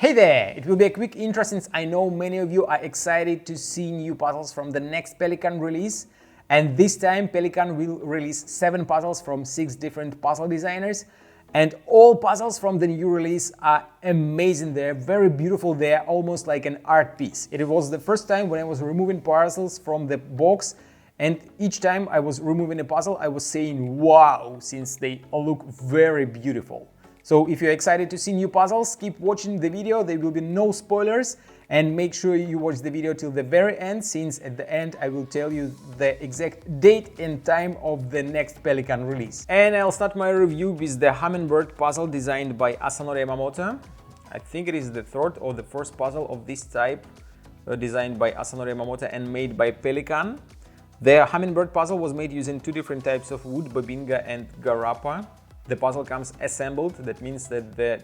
Hey there! It will be a quick intro since I know many of you are excited to see new puzzles from the next Pelikan release. And this time Pelikan will release 7 puzzles from 6 different puzzle designers. And all puzzles from the new release are amazing. They're very beautiful. They're almost like an art piece. It was the first time when I was removing puzzles from the box, and each time I was removing a puzzle I was saying wow, since they all look very beautiful. So if you're excited to see new puzzles, keep watching the video, there will be no spoilers, and make sure you watch the video till the very end, since at the end I will tell you the exact date and time of the next Pelikan release. And I'll start my review with the Hummingbird puzzle designed by Asanori Yamamoto. I think it is the third or the first puzzle of this type designed by Asanori Yamamoto and made by Pelikan. The Hummingbird puzzle was made using 2 different types of wood, Bobinga and Garapa. The puzzle comes assembled. That means that the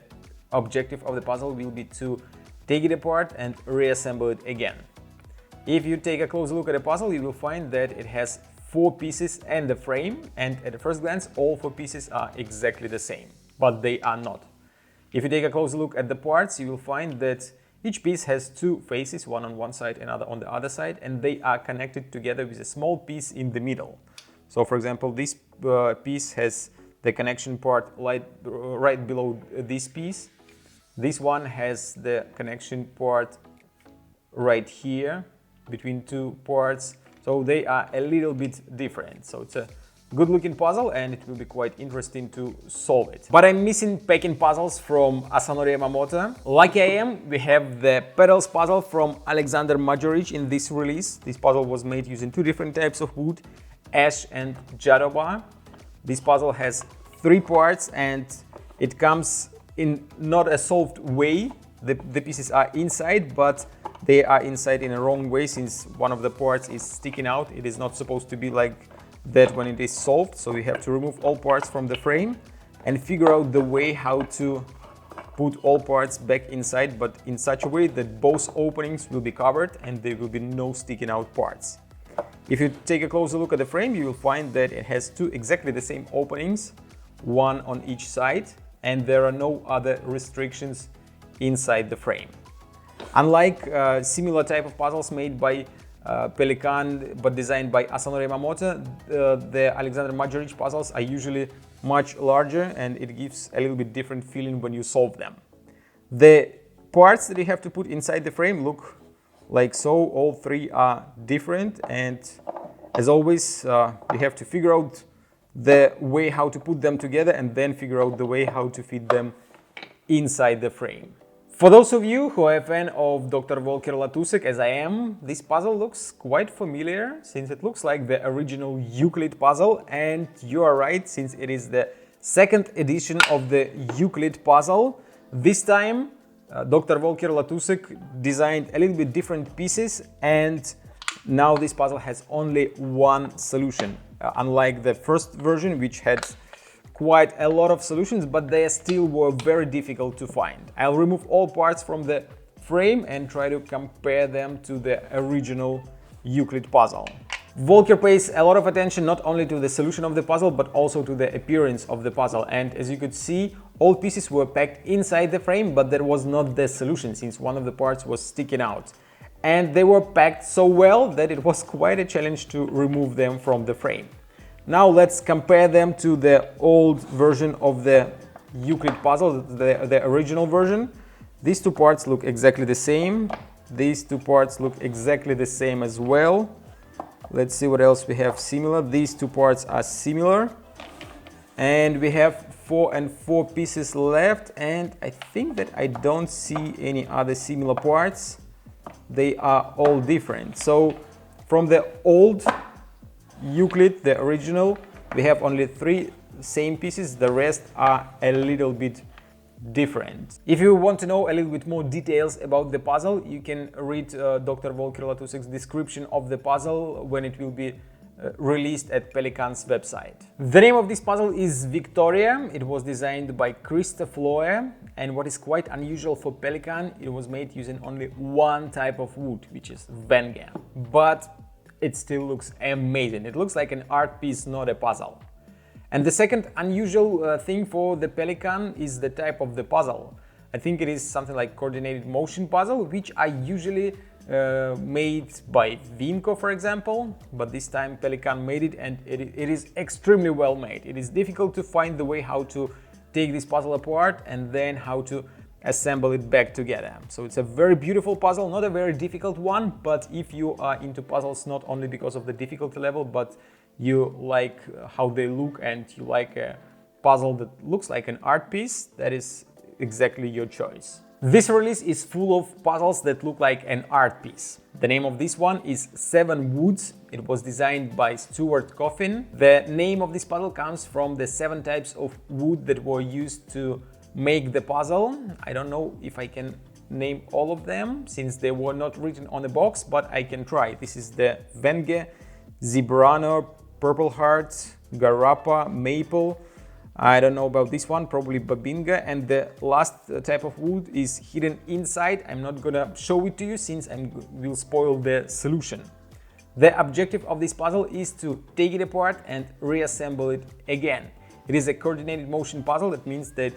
objective of the puzzle will be to take it apart and reassemble it again. If you take a close look at the puzzle, you will find that it has 4 pieces and the frame, and at the first glance all 4 pieces are exactly the same, but they are not. If you take a close look at the parts, you will find that each piece has 2 faces, one on one side, another on the other side, and they are connected together with a small piece in the middle. So for example, this piece has the connection part right below this piece. This one has the connection part right here between 2 parts. So they are a little bit different. So it's a good looking puzzle and it will be quite interesting to solve it. But I'm missing packing puzzles from Asanori Yamamoto. Lucky I am, we have the pedals puzzle from Alexander Majoric in this release. This puzzle was made using 2 different types of wood, ash and jadoba. This puzzle has 3 parts and it comes in not a solved way. The pieces are inside, but they are inside in a wrong way since one of the parts is sticking out. It is not supposed to be like that when it is solved. So we have to remove all parts from the frame and figure out the way how to put all parts back inside, but in such a way that both openings will be covered and there will be no sticking out parts. If you take a closer look at the frame, you will find that it has 2 exactly the same openings, one on each side, and there are no other restrictions inside the frame. Unlike similar type of puzzles made by Pelikan but designed by Asanori Yamamoto, the Alexander Majoric puzzles are usually much larger and it gives a little bit different feeling when you solve them. The parts that you have to put inside the frame look like so. All 3 are different, and as always you have to figure out the way how to put them together and then figure out the way how to fit them inside the frame. For those of you who are a fan of Dr. Volker Latusek, as I am, this puzzle looks quite familiar since it looks like the original Euclid puzzle, and you are right, since it is the 2nd edition of the Euclid puzzle. This time Dr. Volker Latusek designed a little bit different pieces, and now this puzzle has only 1 solution. Unlike the first version, which had quite a lot of solutions, but they still were very difficult to find. I'll remove all parts from the frame and try to compare them to the original Euclid puzzle. Volker pays a lot of attention not only to the solution of the puzzle, but also to the appearance of the puzzle. And as you could see, all pieces were packed inside the frame, but that was not the solution since one of the parts was sticking out. And they were packed so well that it was quite a challenge to remove them from the frame. Now let's compare them to the old version of the Euclid puzzle, the original version. These 2 parts look exactly the same. These 2 parts look exactly the same as well. Let's see what else we have similar. These 2 parts are similar. And we have 4 and 4 pieces left, and I think that I don't see any other similar parts. They are all different. So from the old Euclid, the original, we have only 3 same pieces. The rest are a little bit different. If you want to know a little bit more details about the puzzle, you can read Dr. Volker Latusek's description of the puzzle when it will be released at Pelikan's website. The name of this puzzle is Victoria. It was designed by Christoph Lohe, and what is quite unusual for Pelikan, it was made using only 1 type of wood, which is Wenger. But it still looks amazing. It looks like an art piece, not a puzzle. And the second unusual thing for the Pelikan is the type of the puzzle. I think it is something like coordinated motion puzzle, which I usually made by Vinco, for example, but this time Pelikan made it, and it is extremely well made. It is difficult to find the way how to take this puzzle apart and then how to assemble it back together. So it's a very beautiful puzzle, not a very difficult one, but if you are into puzzles not only because of the difficulty level, but you like how they look and you like a puzzle that looks like an art piece, that is exactly your choice. This release is full of puzzles that look like an art piece. The name of this one is Seven Woods. It was designed by Stuart Coffin. The name of this puzzle comes from the 7 types of wood that were used to make the puzzle. I don't know if I can name all of them since they were not written on the box, but I can try. This is the Venge, Zebrano, Purple Heart, Garapa, Maple. I don't know about this one, probably Babinga, and the last type of wood is hidden inside. I'm not gonna show it to you since I will spoil the solution. The objective of this puzzle is to take it apart and reassemble it again. It is a coordinated motion puzzle. That means that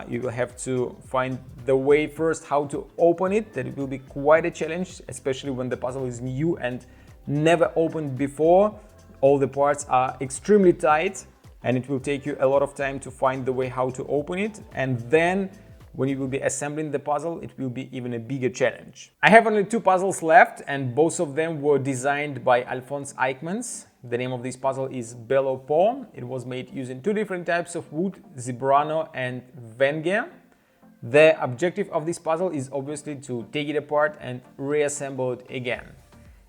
you will have to find the way first how to open it. That it will be quite a challenge, especially when the puzzle is new and never opened before. All the parts are extremely tight, and it will take you a lot of time to find the way how to open it. And then when you will be assembling the puzzle, it will be even a bigger challenge. I have only 2 puzzles left, and both of them were designed by Alfons Eijkmans. The name of this puzzle is Bello Po. It was made using 2 different types of wood, Zebrano and Venge. The objective of this puzzle is obviously to take it apart and reassemble it again.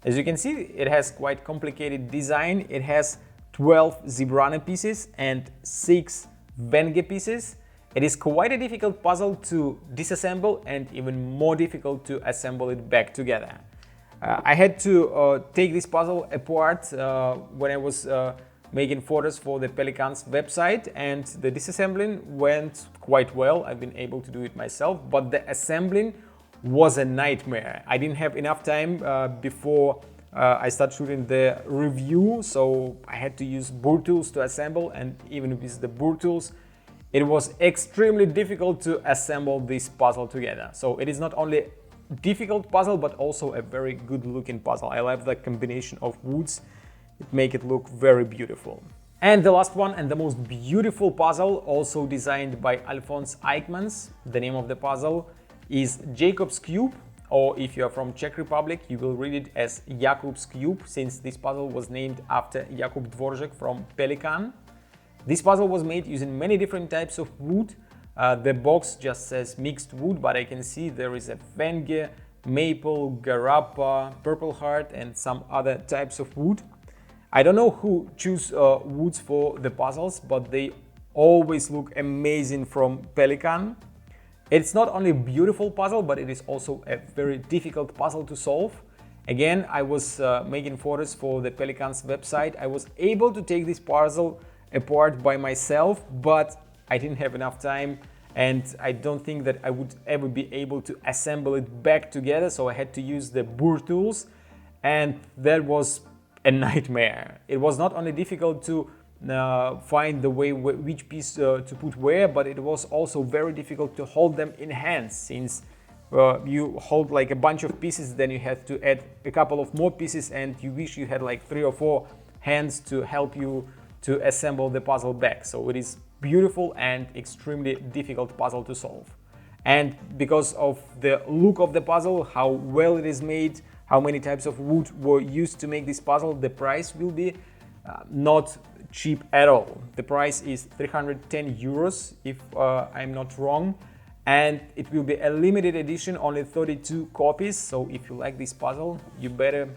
As you can see, it has quite complicated design. It has 12 Zebrano pieces and 6 Venge pieces. It is quite a difficult puzzle to disassemble and even more difficult to assemble it back together. I had to take this puzzle apart when I was making photos for the Pelikan's website, and the disassembling went quite well. I've been able to do it myself, but the assembling was a nightmare. I didn't have enough time before I started shooting the review, so I had to use burr tools to assemble, and even with the burr tools, it was extremely difficult to assemble this puzzle together. So it is not only difficult puzzle, but also a very good looking puzzle. I love the combination of woods. It makes it look very beautiful. And the last one and the most beautiful puzzle, also designed by Alfons Eijkmans. The name of the puzzle is Jacob's Cube, or if you are from Czech Republic, you will read it as Jakub's Cube, since this puzzle was named after Jakub Dvořák from Pelikan. This puzzle was made using many different types of wood. The box just says mixed wood, but I can see there is a Venge, Maple, Garapa, Purple Heart, and some other types of wood. I don't know who choose woods for the puzzles, but they always look amazing from Pelikan. It's not only a beautiful puzzle, but it is also a very difficult puzzle to solve. Again, I was making photos for the Pelikan's website. I was able to take this puzzle apart by myself, but I didn't have enough time, and I don't think that I would ever be able to assemble it back together, so I had to use the burr tools, and that was a nightmare. It was not only difficult to find the way which piece to put where, but it was also very difficult to hold them in hands, since you hold like a bunch of pieces, then you have to add a couple of more pieces, and you wish you had like 3 or 4 hands to help you to assemble the puzzle back. So it is beautiful and extremely difficult puzzle to solve. And because of the look of the puzzle, how well it is made, how many types of wood were used to make this puzzle, the price will be not cheap at all. The price is 310 euros, if I'm not wrong, and it will be a limited edition, only 32 copies. So if you like this puzzle, you better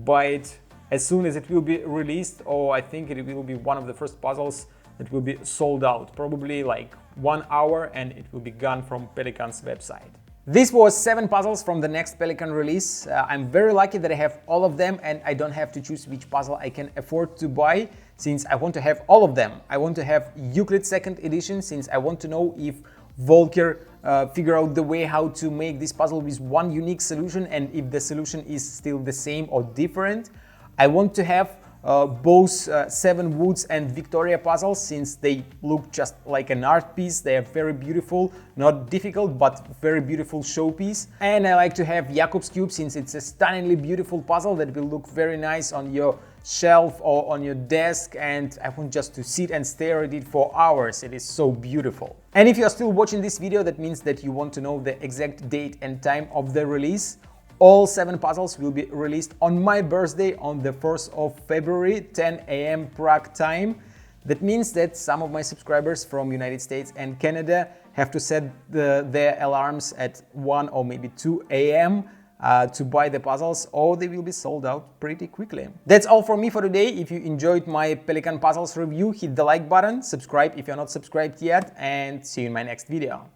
buy it as soon as it will be released, or I think it will be one of the first puzzles that will be sold out, probably like 1 hour, and it will be gone from Pelikan's website. This was 7 puzzles from the next Pelikan release. I'm very lucky that I have all of them, and I don't have to choose which puzzle I can afford to buy, since I want to have all of them. I want to have Euclid 2nd edition, since I want to know if Volker figure out the way how to make this puzzle with one unique solution, and if the solution is still the same or different. I want to have both Seven Woods and Victoria puzzles, since they look just like an art piece. They are very beautiful, not difficult, but very beautiful showpiece. And I like to have Jakob's Cube, since it's a stunningly beautiful puzzle that will look very nice on your shelf or on your desk, and I want just to sit and stare at it for hours. It is so beautiful. And if you are still watching this video, that means that you want to know the exact date and time of the release. All 7 puzzles will be released on my birthday on the 1st of February, 10 a.m. Prague time. That means that some of my subscribers from United States and Canada have to set their alarms at 1 or maybe 2 a.m. To buy the puzzles, or they will be sold out pretty quickly. That's all from me for today. If you enjoyed my Pelikan puzzles review, hit the like button, subscribe if you're not subscribed yet, and see you in my next video.